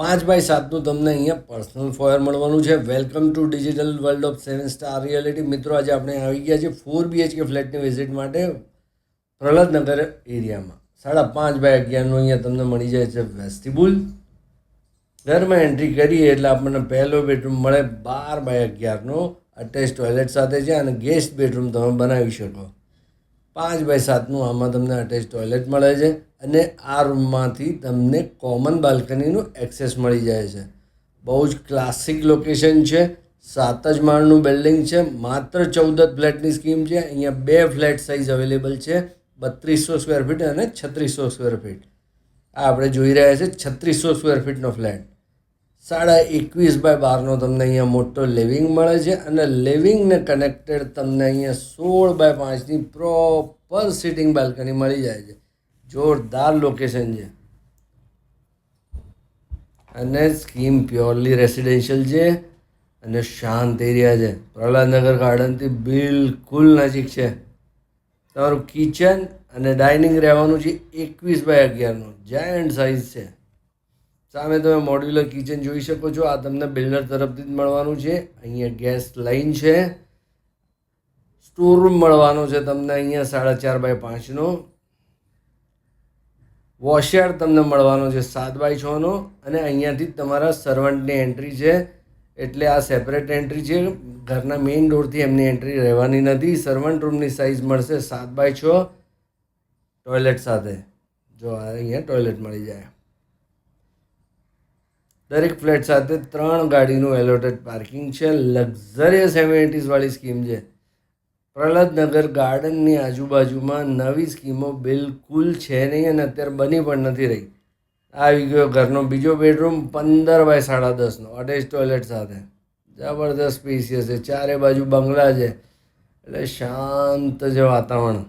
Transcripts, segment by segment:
5x7નું તમને અહીંયા પર્સનલ ફોયર મળવાનું છે. Welcome to digital world of 7 star reality. મિત્રો, આજે આપણે આવી ગયા છીએ 4BHK ફ્લેટની વિઝિટ માટે પ્રહલાદનગર એરિયામાં. 5.5x11નું અહીંયા તમને મળી જાય છે વેસ્ટિબ્યુલ. ઘરમાં એન્ટ્રી કરીએ એટલે આપણને પહેલો બેડરૂમ મળે 12x11નો અટેચ ટોયલેટ સાથે છે અને ગેસ્ટ બેડરૂમ તમે બનાવી શકો. 5x7નું આમાં તમને અટેચ ટોયલેટ મળે છે અને આ રૂમમાંથી તમને કોમન બાલ્કનીનું એક્સેસ મળી જાય છે. બહુ જ ક્લાસિક લોકેશન છે. 7 જ માળનું બિલ્ડિંગ છે. માત્ર 14 ફ્લેટની સ્કીમ છે. અહીંયા 2 ફ્લેટ સાઇઝ અવેલેબલ છે, 3200 સ્ક્વેર ફીટ અને 3600 સ્ક્વેર ફીટ. આ આપણે જોઈ રહ્યા છે 3600 સ્ક્વેર ફીટનો ફ્લેટ. 21.5x12નો તમને અહીંયા મોટો લિવિંગ મળે છે અને લિવિંગને કનેક્ટેડ તમને અહીંયા 16x5ની પ્રોપર સિટિંગ બાલ્કની મળી જાય છે. જોરદાર લોકેશન છે અને સ્કીમ પ્યોરલી રેસિડેન્શિયલ છે અને શાંત એરિયા છે. પ્રહલાદનગર ગાર્ડનથી બિલકુલ નજીક છે. તમારું કિચન અને ડાઇનિંગ રહેવાનું છે 21x11નું જાયન્ટ સાઇઝ છે. સામે તમે મોડ્યુલર કિચન જોઈ શકો છો. આ તમને બિલ્ડર તરફથી જ મળવાનું છે. અહીંયા ગેસ લાઇન છે. સ્ટોર રૂમ મળવાનો છે તમને અહીંયા 4.5x5નો. વોશયાર્ડ તમને મળવાનો છે 7x6નો અને અહીંયાથી જ તમારા સર્વન્ટની એન્ટ્રી છે. એટલે આ સેપરેટ એન્ટ્રી છે. ઘરના મેઇન ડોરથી એમની એન્ટ્રી રહેવાની નથી. સર્વન્ટ રૂમની સાઇઝ મળશે 7x6 ટોયલેટ સાથે. જો અહીંયા ટોયલેટ મળી જાય. દરેક ફ્લેટ સાથે 3 ગાડીનું એલોટેડ પાર્કિંગ છે. લક્ઝરિયસ એમિનિટીઝવાળી સ્કીમ છે. પ્રહલાદનગર ગાર્ડનની આજુબાજુમાં નવી સ્કીમો બિલકુલ છે નહીં અને અત્યારે બની પણ નથી રહી. આવી ગયો ઘરનો બીજો બેડરૂમ 15x10નો અટેચ ટોયલેટ સાથે. જબરદસ્ત સ્પેસિયસ છે. ચારે બાજુ બંગલા છે એટલે શાંત છે વાતાવરણ.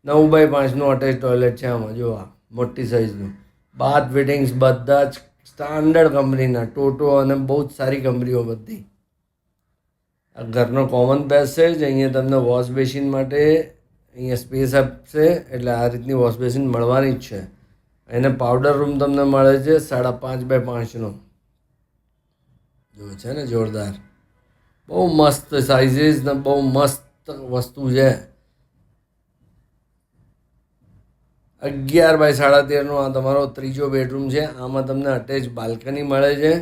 9x5નું અટેચ ટોયલેટ છે આમાં. જો આ મોટી સાઇઝનું. બાથ ફિટિંગ્સ બધા જ સ્ટાન્ડર્ડ કંપનીના, ટોટો અને બહુ જ સારી કંપનીઓ બધી. આ ઘરનો કોમન પેસેજ. અહીંયા તમને વોશ બેસિન માટે અહીંયા સ્પેસ આપશે એટલે આ રીતની વોશ બેસિન મળવાની જ છે. એને પાવડર રૂમ તમને મળે છે 5.5x5નો. જો છે ને જોરદાર. બહુ મસ્ત સાઇઝીસ ને બહુ મસ્ત વસ્તુ છે. 11x13નો આ તમારો ત્રીજો બેડરૂમ છે. આમાં તમને અટેચ બાલ્કની મળે છે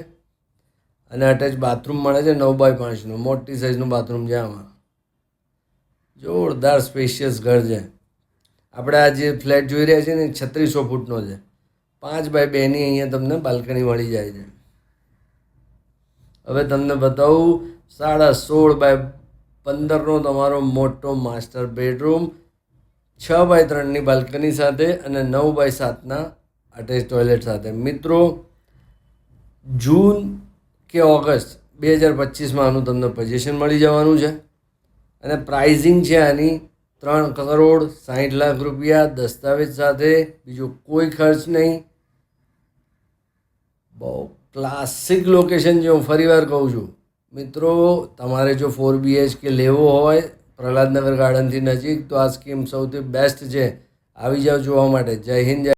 અને અટેચ બાથરૂમ મળે છે 9x5નો. મોટી સાઇઝનું બાથરૂમ છે આમાં. જોરદાર સ્પેશિયસ ઘર છે. આપણે આ જે ફ્લેટ જોઈ રહ્યા છીએ ને 3600 ફૂટનો છે. 5x2ની અહીંયા તમને બાલ્કની મળી જાય છે. હવે તમને બતાવું 16.5x15નો તમારો મોટો માસ્ટર બેડરૂમ. 6x3ની બાલ્કની સાથે અને 9x7ના અટેચ ટોયલેટ સાથે. મિત્રો, જૂન કે ઓગસ્ટ 2025માં આનું તમને પોઝિશન મળી જવાનું છે અને પ્રાઇઝિંગ છે આની 3,60,00,000 રૂપિયા દસ્તાવેજ સાથે. બીજો કોઈ ખર્ચ નહીં. બહુ ક્લાસિક લોકેશન છે. હું ફરીવાર કહું છું મિત્રો, તમારે જો 4BHK લેવો હોય પ્રહલાદનગર ગાર્ડનથી નજીક તો આ સ્કીમ સૌથી બેસ્ટ છે. આવી જાઓ જોવા માટે. જય હિન્દ.